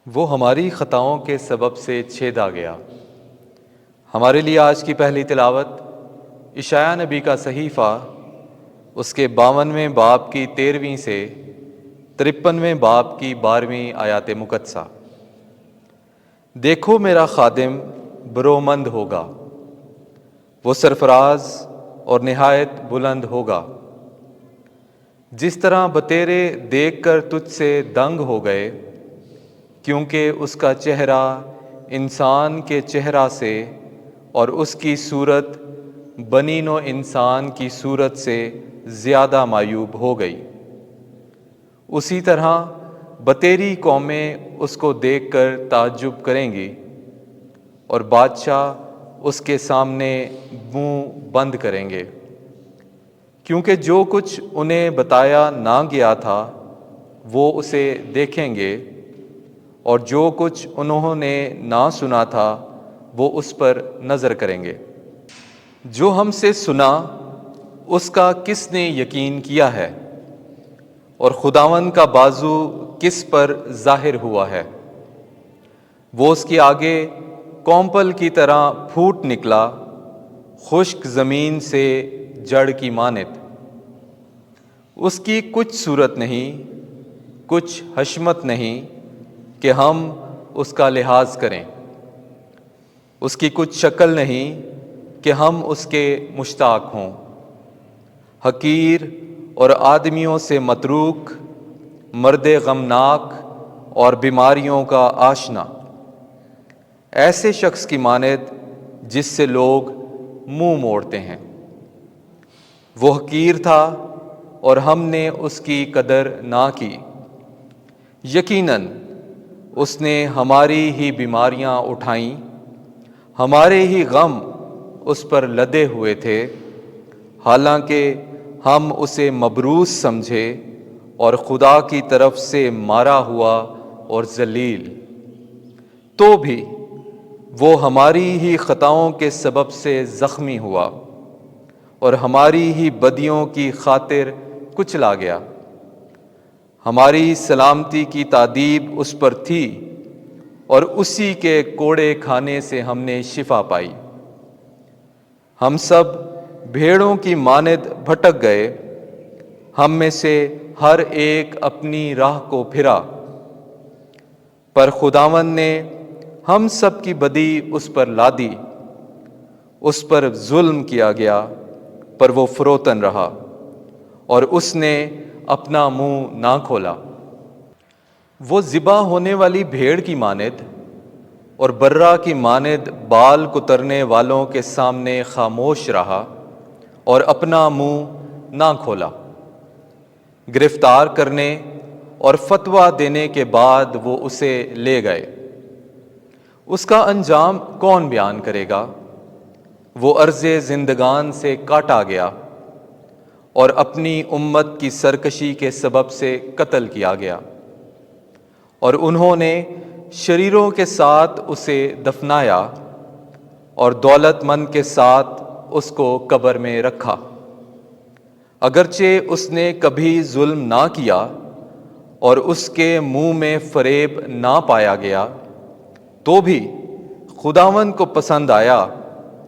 وہ ہماری خطاؤں کے سبب سے چھیدا گیا۔ ہمارے لیے آج کی پہلی تلاوت اشعیاء نبی کا صحیفہ اس کے 52ویں باب کی 13ویں سے 53ویں باب کی 12ویں آیات مقدسہ۔ دیکھو میرا خادم برومند ہوگا، وہ سرفراز اور نہایت بلند ہوگا۔ جس طرح بتیرے دیکھ کر تجھ سے دنگ ہو گئے، کیونکہ اس کا چہرہ انسان کے چہرہ سے اور اس کی صورت بنی نوع انسان کی صورت سے زیادہ معیوب ہو گئی، اسی طرح بتیری قومیں اس کو دیکھ کر تعجب کریں گی اور بادشاہ اس کے سامنے منہ بند کریں گے، کیونکہ جو کچھ انہیں بتایا نہ گیا تھا وہ اسے دیکھیں گے، اور جو کچھ انہوں نے نہ سنا تھا وہ اس پر نظر کریں گے۔ جو ہم سے سنا اس کا کس نے یقین کیا ہے، اور خداوند کا بازو کس پر ظاہر ہوا ہے؟ وہ اس کے آگے کونپل کی طرح پھوٹ نکلا، خشک زمین سے جڑ کی مانند۔ اس کی کچھ صورت نہیں، کچھ حشمت نہیں کہ ہم اس کا لحاظ کریں، اس کی کچھ شکل نہیں کہ ہم اس کے مشتاق ہوں۔ حقیر اور آدمیوں سے متروک، مرد غمناک اور بیماریوں کا آشنا، ایسے شخص کی مانند جس سے لوگ منہ موڑتے ہیں۔ وہ حقیر تھا اور ہم نے اس کی قدر نہ کی، یقیناً اس نے ہماری ہی بیماریاں اٹھائیں، ہمارے ہی غم اس پر لدے ہوئے تھے، حالانکہ ہم اسے مبروس سمجھے اور خدا کی طرف سے مارا ہوا اور ذلیل۔ تو بھی وہ ہماری ہی خطاؤں کے سبب سے زخمی ہوا اور ہماری ہی بدیوں کی خاطر کچلا گیا۔ ہماری سلامتی کی تادیب اس پر تھی، اور اسی کے کوڑے کھانے سے ہم نے شفا پائی۔ ہم سب بھیڑوں کی مانند بھٹک گئے، ہم میں سے ہر ایک اپنی راہ کو پھرا، پر خداوند نے ہم سب کی بدی اس پر لادی۔ اس پر ظلم کیا گیا پر وہ فروتن رہا، اور اس نے اپنا منہ نہ کھولا۔ وہ ذبح ہونے والی بھیڑ کی مانند اور برہ کی مانند بال کترنے والوں کے سامنے خاموش رہا اور اپنا منہ نہ کھولا۔ گرفتار کرنے اور فتویٰ دینے کے بعد وہ اسے لے گئے۔ اس کا انجام کون بیان کرے گا؟ وہ عرض زندگان سے کاٹا گیا اور اپنی امت کی سرکشی کے سبب سے قتل کیا گیا، اور انہوں نے شریروں کے ساتھ اسے دفنایا اور دولت مند کے ساتھ اس کو قبر میں رکھا۔ اگرچہ اس نے کبھی ظلم نہ کیا اور اس کے منہ میں فریب نہ پایا گیا، تو بھی خداوند کو پسند آیا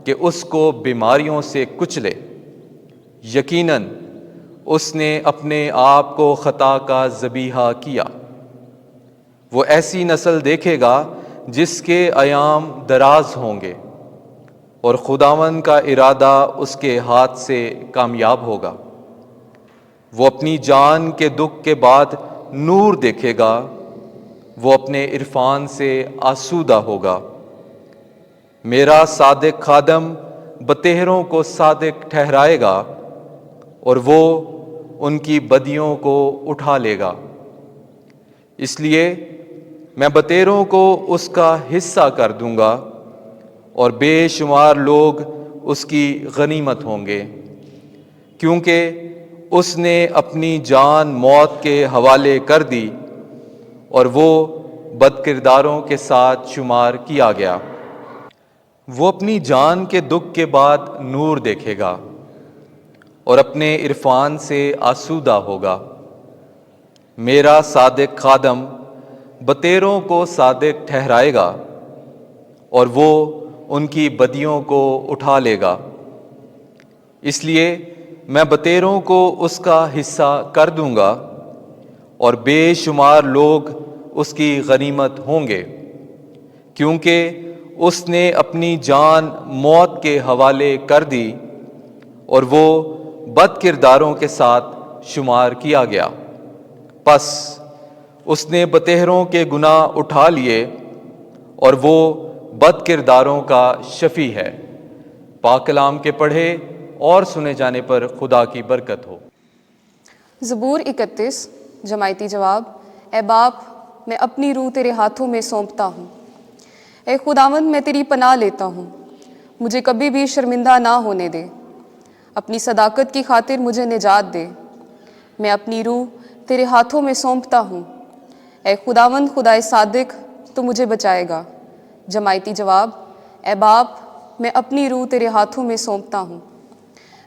کہ اس کو بیماریوں سے کچلے۔ یقیناً اس نے اپنے آپ کو خطا کا ذبیحہ کیا۔ وہ ایسی نسل دیکھے گا جس کے ایام دراز ہوں گے، اور خداوند کا ارادہ اس کے ہاتھ سے کامیاب ہوگا۔ وہ اپنی جان کے دکھ کے بعد نور دیکھے گا، وہ اپنے عرفان سے آسودہ ہوگا۔ میرا صادق خادم بتہروں کو صادق ٹھہرائے گا، اور وہ ان کی بدیوں کو اٹھا لے گا۔ اس لیے میں بتیروں کو اس کا حصہ کر دوں گا، اور بے شمار لوگ اس کی غنیمت ہوں گے، کیونکہ اس نے اپنی جان موت کے حوالے کر دی اور وہ بدکرداروں کے ساتھ شمار کیا گیا۔ وہ اپنی جان کے دکھ کے بعد نور دیکھے گا اور اپنے عرفان سے آسودہ ہوگا۔ میرا صادق خادم بتیروں کو صادق ٹھہرائے گا اور وہ ان کی بدیوں کو اٹھا لے گا۔ اس لیے میں بتیروں کو اس کا حصہ کر دوں گا اور بے شمار لوگ اس کی غنیمت ہوں گے، کیونکہ اس نے اپنی جان موت کے حوالے کر دی اور وہ بد کرداروں کے ساتھ شمار کیا گیا۔ پس اس نے بتہروں کے گناہ اٹھا لیے اور وہ بد کرداروں کا شفیع ہے۔ پاک کلام کے پڑھے اور سنے جانے پر خدا کی برکت ہو۔ زبور 31 جماعتی جواب۔ اے باپ، میں اپنی روح تیرے ہاتھوں میں سونپتا ہوں۔ اے خداوند، میں تیری پناہ لیتا ہوں، مجھے کبھی بھی شرمندہ نہ ہونے دے، اپنی صداقت کی خاطر مجھے نجات دے۔ میں اپنی روح تیرے ہاتھوں میں سونپتا ہوں۔ اے خداوند خدائے صادق، تو مجھے بچائے گا۔ جماعتی جواب۔ اے باپ، میں اپنی روح تیرے ہاتھوں میں سونپتا ہوں۔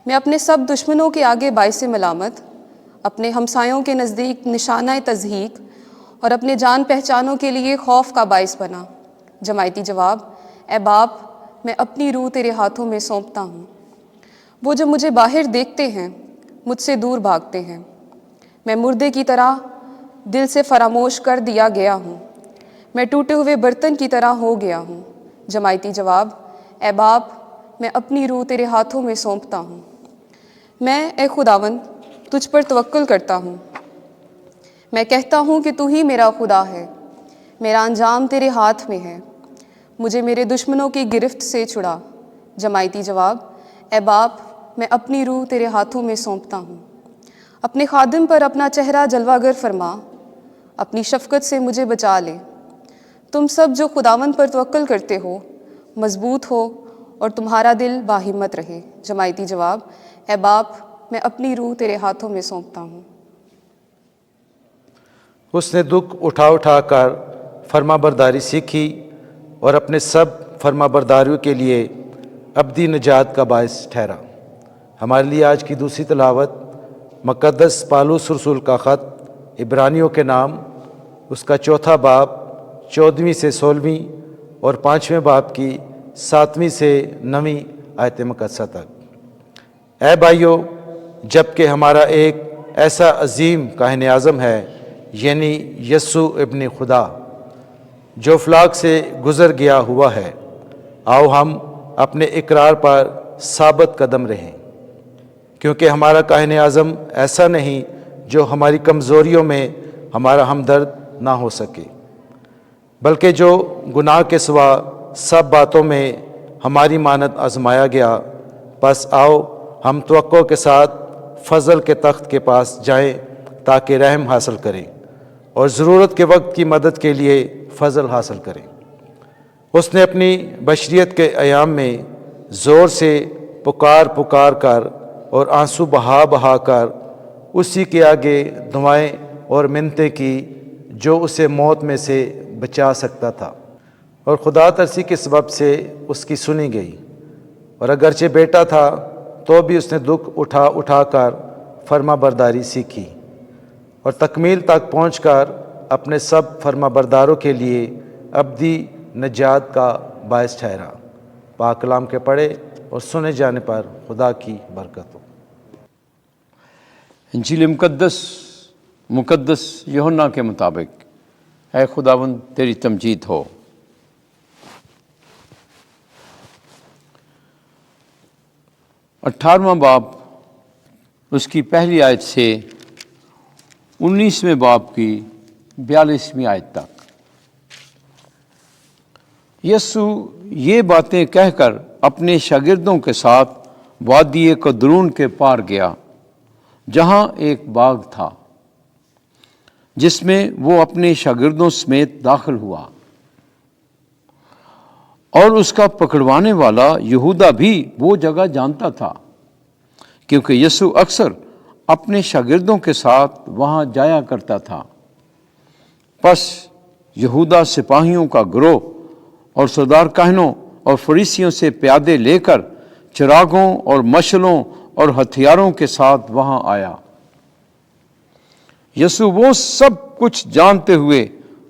میں اپنے سب دشمنوں کے آگے باعث ملامت، اپنے ہمسایوں کے نزدیک نشانہ تضحیک اور اپنے جان پہچانوں کے لیے خوف کا باعث بنا۔ جماعتی جواب۔ اے باپ، میں اپنی روح تیرے ہاتھوں میں سونپتا ہوں۔ وہ جو مجھے باہر دیکھتے ہیں مجھ سے دور بھاگتے ہیں۔ میں مردے کی طرح دل سے فراموش کر دیا گیا ہوں، میں ٹوٹے ہوئے برتن کی طرح ہو گیا ہوں۔ جماعتی جواب۔ اے باپ، میں اپنی روح تیرے ہاتھوں میں سونپتا ہوں۔ میں اے خداوند تجھ پر توکل کرتا ہوں، میں کہتا ہوں کہ تو ہی میرا خدا ہے، میرا انجام تیرے ہاتھ میں ہے، مجھے میرے دشمنوں کی گرفت سے چھڑا۔ جماعتی جواب۔ اے باپ، میں اپنی روح تیرے ہاتھوں میں سونپتا ہوں۔ اپنے خادم پر اپنا چہرہ جلوہ گر فرما، اپنی شفقت سے مجھے بچا لے۔ تم سب جو خداوند پر توکل کرتے ہو مضبوط ہو اور تمہارا دل باہمت رہے۔ جماعتی جواب۔ اے باپ، میں اپنی روح تیرے ہاتھوں میں سونپتا ہوں۔ اس نے دکھ اٹھا اٹھا کر فرما برداری سیکھی اور اپنے سب فرما برداریوں کے لیے ابدی نجات کا باعث ٹھہرا۔ ہمارے لیے آج کی دوسری تلاوت مقدس پالوس رسول کا خط عبرانیوں کے نام، اس کا 4 باب 14ویں سے 16ویں اور 5ویں باب کی 7ویں سے 9ویں آیت مقدسہ تک۔ اے بھائیو، جب کہ ہمارا ایک ایسا عظیم کاہن اعظم ہے، یعنی یسوع ابن خدا، جو افلاک سے گزر گیا ہوا ہے، آؤ ہم اپنے اقرار پر ثابت قدم رہیں، کیونکہ ہمارا کاہن اعظم ایسا نہیں جو ہماری کمزوریوں میں ہمارا ہمدرد نہ ہو سکے، بلکہ جو گناہ کے سوا سب باتوں میں ہماری مانند آزمایا گیا۔ پس آؤ ہم توقع کے ساتھ فضل کے تخت کے پاس جائیں تاکہ رحم حاصل کریں اور ضرورت کے وقت کی مدد کے لیے فضل حاصل کریں۔ اس نے اپنی بشریت کے ایام میں زور سے پکار پکار کر اور آنسو بہا بہا کر اسی کے آگے دعائیں اور منتیں کی جو اسے موت میں سے بچا سکتا تھا، اور خدا ترسی کے سبب سے اس کی سنی گئی، اور اگرچہ بیٹا تھا تو بھی اس نے دکھ اٹھا اٹھا کر فرما برداری سیکھی اور تکمیل تک پہنچ کر اپنے سب فرما برداروں کے لیے ابدی نجات کا باعث ٹھہرا۔ پاک کلام کے پڑھے اور سنے جانے پر خدا کی برکت ہو۔ انجیل مقدس یوحنا کے مطابق اے خداوند تیری تمجید ہو۔ اٹھارہواں باب اس کی پہلی آیت سے 19ویں باب کی 42ویں آیت تک۔ یسوع یہ باتیں کہہ کر اپنے شاگردوں کے ساتھ وادی قدرون کے پار گیا، جہاں ایک باغ تھا جس میں وہ اپنے شاگردوں سمیت داخل ہوا، اور اس کا پکڑوانے والا یہودا بھی وہ جگہ جانتا تھا، کیونکہ یسوع اکثر اپنے شاگردوں کے ساتھ وہاں جایا کرتا تھا۔ پس یہودا سپاہیوں کا گروہ اور سردار کاہنوں اور فریسیوں سے پیادے لے کر چراغوں اور مشلوں اور ہتھیاروں کے ساتھ وہاں آیا۔ یسوع وہ سب کچھ جانتے ہوئے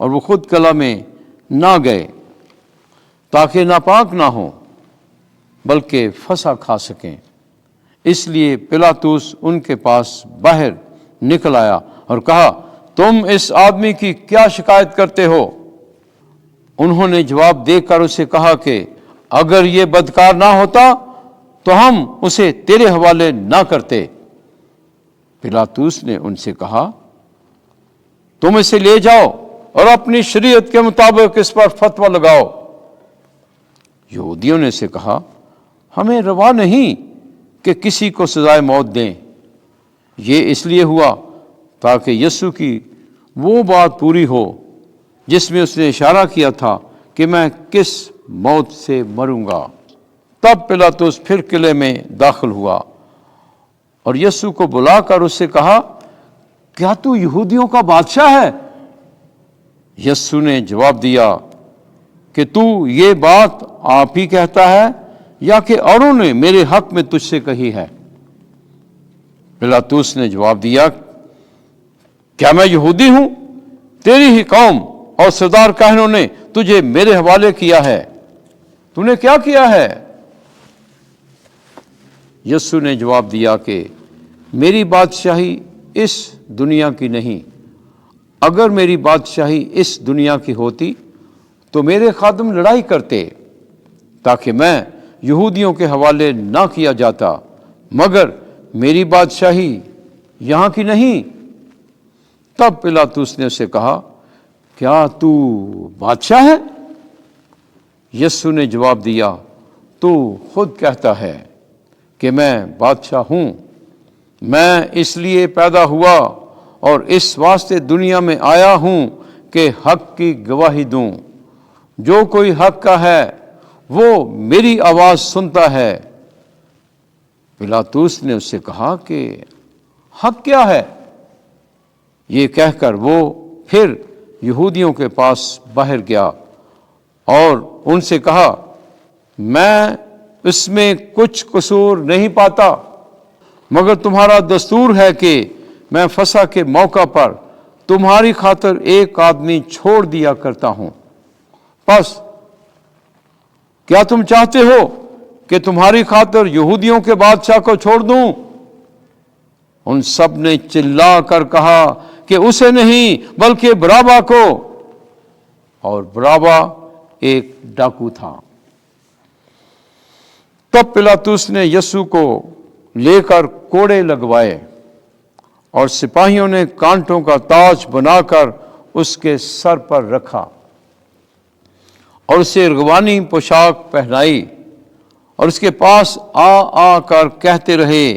اور وہ خود کلا میں نہ گئے تاکہ ناپاک نہ ہوں بلکہ فسح کھا سکیں۔ اس لیے پلاطس ان کے پاس باہر نکل آیا اور کہا، تم اس آدمی کی کیا شکایت کرتے ہو؟ انہوں نے جواب دے کر اسے کہا کہ اگر یہ بدکار نہ ہوتا تو ہم اسے تیرے حوالے نہ کرتے۔ پلاطس نے ان سے کہا، تم اسے لے جاؤ اور اپنی شریعت کے مطابق اس پر فتویٰ لگاؤ۔ یہودیوں نے اسے کہا، ہمیں روا نہیں کہ کسی کو سزائے موت دیں۔ یہ اس لیے ہوا تاکہ یسوع کی وہ بات پوری ہو جس میں اس نے اشارہ کیا تھا کہ میں کس موت سے مروں گا۔ تب پلاطس پھر قلعے میں داخل ہوا اور یسوع کو بلا کر اس سے کہا، کیا تو یہودیوں کا بادشاہ ہے؟ یسوع نے جواب دیا کہ تو یہ بات آپ ہی کہتا ہے یا کہ اوروں نے میرے حق میں تجھ سے کہی ہے؟ پلاطس نے جواب دیا، کیا میں یہودی ہوں؟ تیری ہی قوم اور سردار کاہنوں نے تجھے میرے حوالے کیا ہے، تو نے کیا کیا ہے؟ یسوع نے جواب دیا کہ میری بادشاہی اس دنیا کی نہیں۔ اگر میری بادشاہی اس دنیا کی ہوتی تو میرے خادم لڑائی کرتے تاکہ میں یہودیوں کے حوالے نہ کیا جاتا، مگر میری بادشاہی یہاں کی نہیں۔ تب پلاطس نے اسے کہا، کیا تو بادشاہ ہے؟ یسوع نے جواب دیا، تو خود کہتا ہے کہ میں بادشاہ ہوں۔ میں اس لیے پیدا ہوا اور اس واسطے دنیا میں آیا ہوں کہ حق کی گواہی دوں۔ جو کوئی حق کا ہے وہ میری آواز سنتا ہے۔ پلاطس نے اس سے کہا کہ حق کیا ہے؟ یہ کہہ کر وہ پھر یہودیوں کے پاس باہر گیا اور ان سے کہا، میں اس میں کچھ قصور نہیں پاتا، مگر تمہارا دستور ہے کہ میں فسح کے موقع پر تمہاری خاطر ایک آدمی چھوڑ دیا کرتا ہوں۔ پس کیا تم چاہتے ہو کہ تمہاری خاطر یہودیوں کے بادشاہ کو چھوڑ دوں؟ ان سب نے چلا کر کہا کہ اسے نہیں بلکہ بارابا کو، اور بارابا ایک ڈاکو تھا۔ تب پلاطس نے یسوع کو لے کر کوڑے لگوائے اور سپاہیوں نے کانٹوں کا تاج بنا کر اس کے سر پر رکھا اور اسے ارغوانی پوشاک پہنائی اور اس کے پاس آ کر کہتے رہے،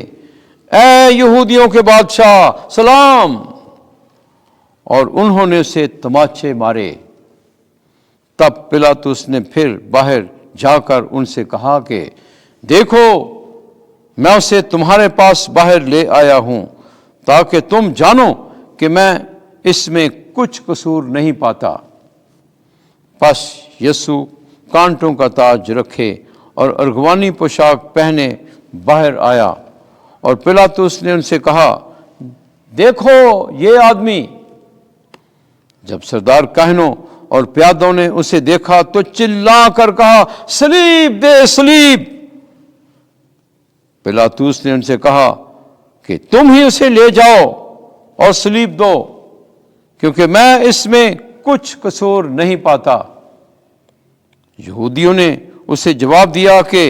اے یہودیوں کے بادشاہ سلام۔ اور انہوں نے اسے تماچے مارے۔ تب پلاطس نے پھر باہر جا کر ان سے کہا کہ دیکھو، میں اسے تمہارے پاس باہر لے آیا ہوں تاکہ تم جانو کہ میں اس میں کچھ قصور نہیں پاتا۔ پس یسوع کانٹوں کا تاج رکھے اور ارغوانی پوشاک پہنے باہر آیا، اور پلاطس نے ان سے کہا، دیکھو یہ آدمی۔ جب سردار کاہنوں اور پیادوں نے اسے دیکھا تو چلا کر کہا، صلیب دے، صلیب۔ پلاطس نے ان سے کہا کہ تم ہی اسے لے جاؤ اور صلیب دو، کیونکہ میں اس میں کچھ قصور نہیں پاتا۔ یہودیوں نے اسے جواب دیا کہ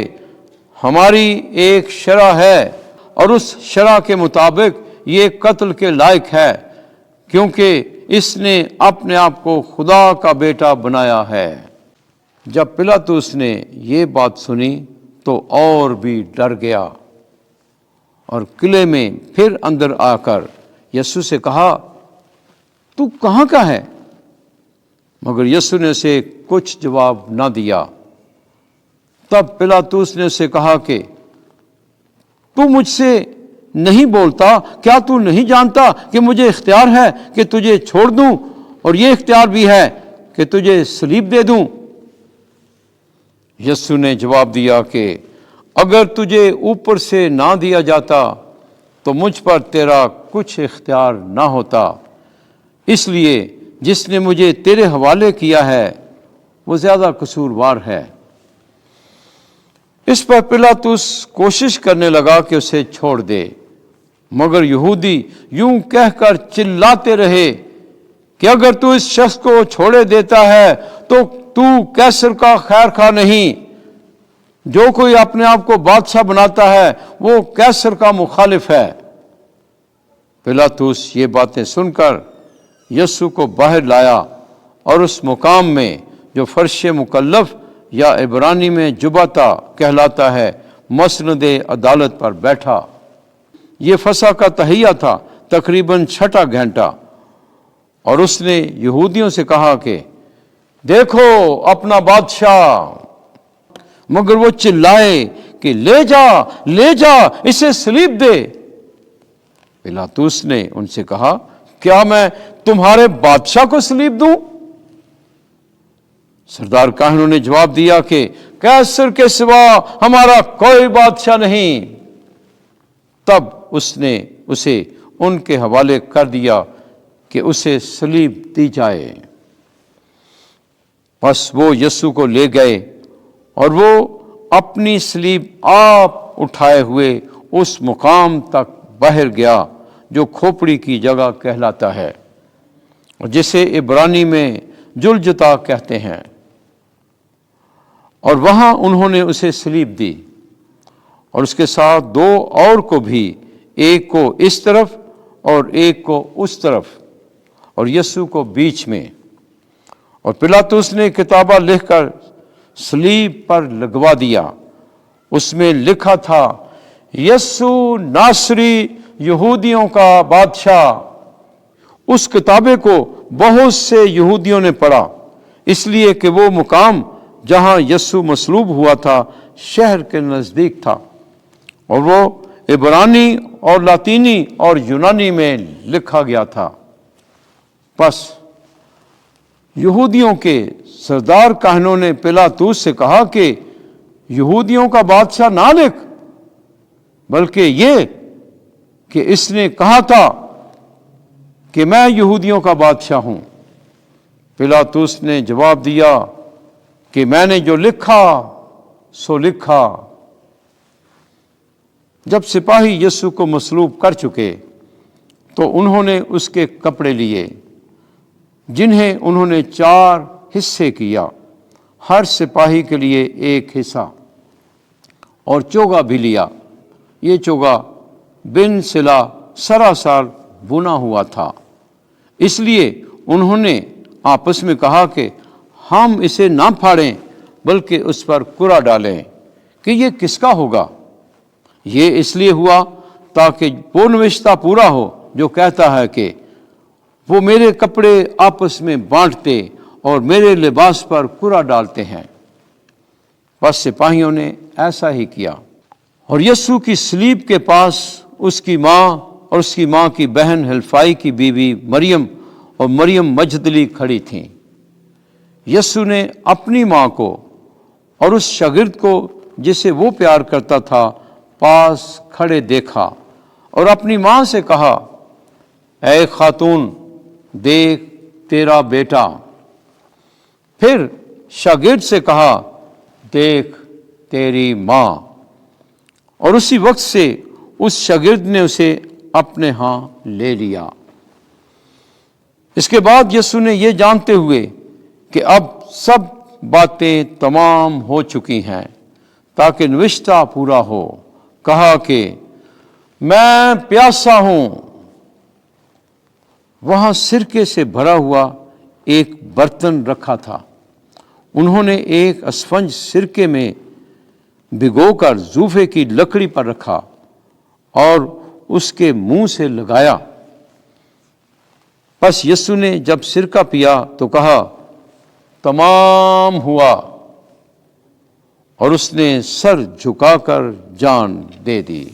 ہماری ایک شرع ہے اور اس شرع کے مطابق یہ قتل کے لائق ہے، کیونکہ اس نے اپنے آپ کو خدا کا بیٹا بنایا ہے۔ جب پلاطس نے یہ بات سنی تو اور بھی ڈر گیا اور قلعے میں پھر اندر آ کر یسوع سے کہا، تو کہاں کا ہے؟ مگر یسوع نے اسے کچھ جواب نہ دیا۔ تب پلاطس نے اسے کہا کہ تو مجھ سے نہیں بولتا؟ کیا تو نہیں جانتا کہ مجھے اختیار ہے کہ تجھے چھوڑ دوں اور یہ اختیار بھی ہے کہ تجھے صلیب دے دوں؟ یسوع نے جواب دیا کہ اگر تجھے اوپر سے نہ دیا جاتا تو مجھ پر تیرا کچھ اختیار نہ ہوتا۔ اس لیے جس نے مجھے تیرے حوالے کیا ہے وہ زیادہ قصوروار ہے۔ اس پر پلاطس کوشش کرنے لگا کہ اسے چھوڑ دے، مگر یہودی یوں کہہ کر چلاتے رہے کہ اگر تو اس شخص کو چھوڑے دیتا ہے تو کیسر کا خیر خواہ نہیں۔ جو کوئی اپنے آپ کو بادشاہ بناتا ہے وہ کیسر کا مخالف ہے۔ پلاطس یہ باتیں سن کر یسوع کو باہر لایا اور اس مقام میں جو فرش مکلف یا عبرانی میں جبتہ کہلاتا ہے مسند عدالت پر بیٹھا۔ یہ فسح کا تہیہ تھا، تقریباً 6واں گھنٹہ، اور اس نے یہودیوں سے کہا کہ دیکھو اپنا بادشاہ، مگر وہ چلائے کہ لے جا اسے صلیب دے۔ پلاطس نے ان سے کہا کیا میں تمہارے بادشاہ کو صلیب دوں؟ سردار کاہنوں نے جواب دیا کہ کیسر کے سوا ہمارا کوئی بادشاہ نہیں۔ تب اس نے اسے ان کے حوالے کر دیا کہ اسے صلیب دی جائے۔ پس وہ یسوع کو لے گئے اور وہ اپنی صلیب آپ اٹھائے ہوئے اس مقام تک باہر گیا جو کھوپڑی کی جگہ کہلاتا ہے، جسے عبرانی میں جلجتا کہتے ہیں، اور وہاں انہوں نے اسے صلیب دی اور اس کے ساتھ 2 اور کو بھی، ایک کو اس طرف اور ایک کو اس طرف، اور یسوع کو بیچ میں۔ اور پلاطس نے کتابہ لکھ کر صلیب پر لگوا دیا۔ اس میں لکھا تھا یسوع ناصری یہودیوں کا بادشاہ۔ اس کتابے کو بہت سے یہودیوں نے پڑھا، اس لیے کہ وہ مقام جہاں یسوع مصلوب ہوا تھا شہر کے نزدیک تھا، اور وہ عبرانی اور لاطینی اور یونانی میں لکھا گیا تھا۔ پس یہودیوں کے سردار کاہنوں نے پلاطس سے کہا کہ یہودیوں کا بادشاہ نہ لکھ، بلکہ یہ کہ اس نے کہا تھا کہ میں یہودیوں کا بادشاہ ہوں۔ پلاطس نے جواب دیا کہ میں نے جو لکھا سو لکھا۔ جب سپاہی یسوع کو مصلوب کر چکے تو انہوں نے اس کے کپڑے لیے، جنہیں انہوں نے 4 حصے کیا، ہر سپاہی کے لیے 1 حصہ، اور چوگا بھی لیا۔ یہ چوگا بن سلا سراسر بنا ہوا تھا، اس لیے انہوں نے آپس میں کہا کہ ہم اسے نہ پھاڑیں بلکہ اس پر کرا ڈالیں کہ یہ کس کا ہوگا۔ یہ اس لیے ہوا تاکہ وہ نوشتہ پورا ہو جو کہتا ہے کہ وہ میرے کپڑے آپس میں بانٹتے اور میرے لباس پر کرا ڈالتے ہیں۔ بس سپاہیوں نے ایسا ہی کیا، اور یسوع کی صلیب کے پاس اس کی ماں اور اس کی ماں کی بہن حلفائی کی بیوی مریم اور مریم مجدلی کھڑی تھیں۔ یسوع نے اپنی ماں کو اور اس شاگرد کو جسے وہ پیار کرتا تھا پاس کھڑے دیکھا اور اپنی ماں سے کہا، اے خاتون، دیکھ تیرا بیٹا۔ پھر شاگرد سے کہا، دیکھ تیری ماں۔ اور اسی وقت سے اس شاگرد نے اسے اپنے ہاں لے لیا۔ اس کے بعد یسوع نے یہ جانتے ہوئے کہ اب سب باتیں تمام ہو چکی ہیں تاکہ نوشتہ پورا ہو، کہا کہ میں پیاسا ہوں۔ وہاں سرکے سے بھرا ہوا ایک برتن رکھا تھا۔ انہوں نے ایک اسفنج سرکے میں بھگو کر زوفے کی لکڑی پر رکھا اور اس کے منہ سے لگایا۔ پس یسوع نے جب سرکہ پیا تو کہا، تمام ہوا، اور اس نے سر جھکا کر جان دے دی۔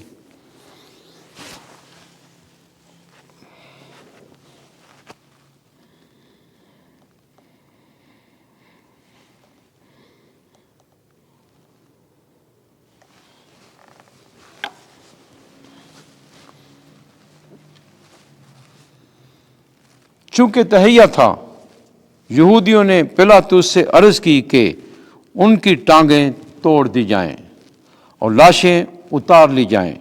چونکہ تہیہ تھا یہودیوں نے پلاطس سے عرض کی کہ ان کی ٹانگیں توڑ دی جائیں اور لاشیں اتار لی جائیں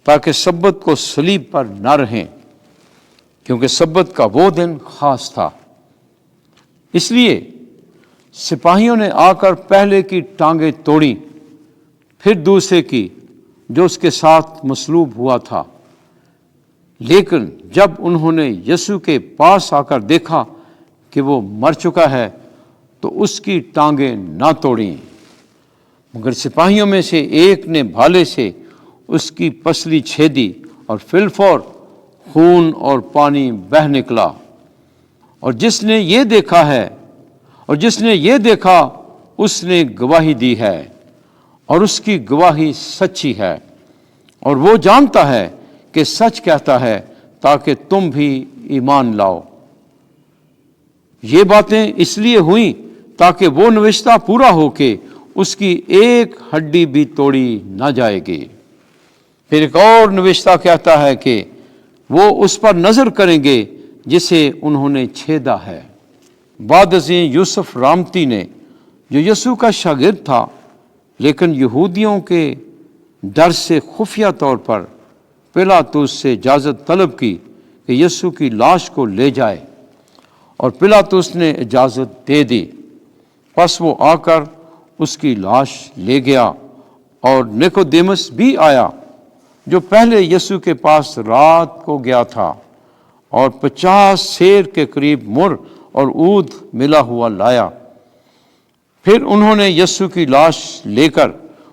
تاکہ سبت کو صلیب پر نہ رہیں، کیونکہ سبت کا وہ دن خاص تھا۔ اس لیے سپاہیوں نے آ کر پہلے کی ٹانگیں توڑیں، پھر دوسرے کی جو اس کے ساتھ مصلوب ہوا تھا۔ لیکن جب انہوں نے یسوع کے پاس آ کر دیکھا کہ وہ مر چکا ہے تو اس کی ٹانگیں نہ توڑیں، مگر سپاہیوں میں سے ایک نے بھالے سے اس کی پسلی چھیدی اور فی الفور خون اور پانی بہہ نکلا۔ اور جس نے یہ دیکھا اس نے گواہی دی ہے، اور اس کی گواہی سچی ہے، اور وہ جانتا ہے کہ سچ کہتا ہے تاکہ تم بھی ایمان لاؤ۔ یہ باتیں اس لیے ہوئیں تاکہ وہ نوشتہ پورا ہو کہ اس کی ایک ہڈی بھی توڑی نہ جائے گی۔ پھر ایک اور نوشتہ کہتا ہے کہ وہ اس پر نظر کریں گے جسے انہوں نے چھیدا ہے۔ بعد ازیں یوسف رامتی نے، جو یسوع کا شاگرد تھا لیکن یہودیوں کے ڈر سے خفیہ طور پر پلاطس سے اجازت طلب کی کہ یسوع کی لاش کو لے جائے، اور پلاطس نے اجازت دے دی۔ پس وہ آ کر اس کی لاش لے گیا، اور نیکودیمس بھی آیا جو پہلے یسوع کے پاس رات کو گیا تھا، اور 50 سیر کے قریب مر اور عود ملا ہوا لایا۔ پھر انہوں نے یسوع کی لاش لے کر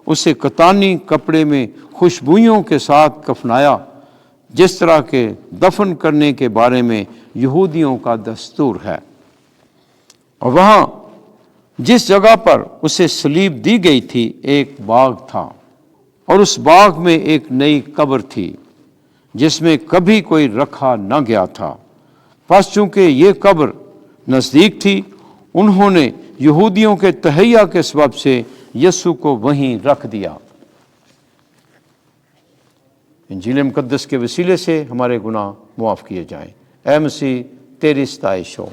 اسے کتانی کپڑے میں خوشبوئیوں کے ساتھ کفنایا، جس طرح کے دفن کرنے کے بارے میں یہودیوں کا دستور ہے۔ اور وہاں جس جگہ پر اسے صلیب دی گئی تھی ایک باغ تھا، اور اس باغ میں ایک نئی قبر تھی جس میں کبھی کوئی رکھا نہ گیا تھا۔ پس چونکہ یہ قبر نزدیک تھی، انہوں نے یہودیوں کے تہیہ کے سبب سے یسوع کو وہیں رکھ دیا۔ انجیل مقدس کے وسیلے سے ہمارے گناہ معاف کیے جائیں۔ اے مسیح، تیری ستائش ہو۔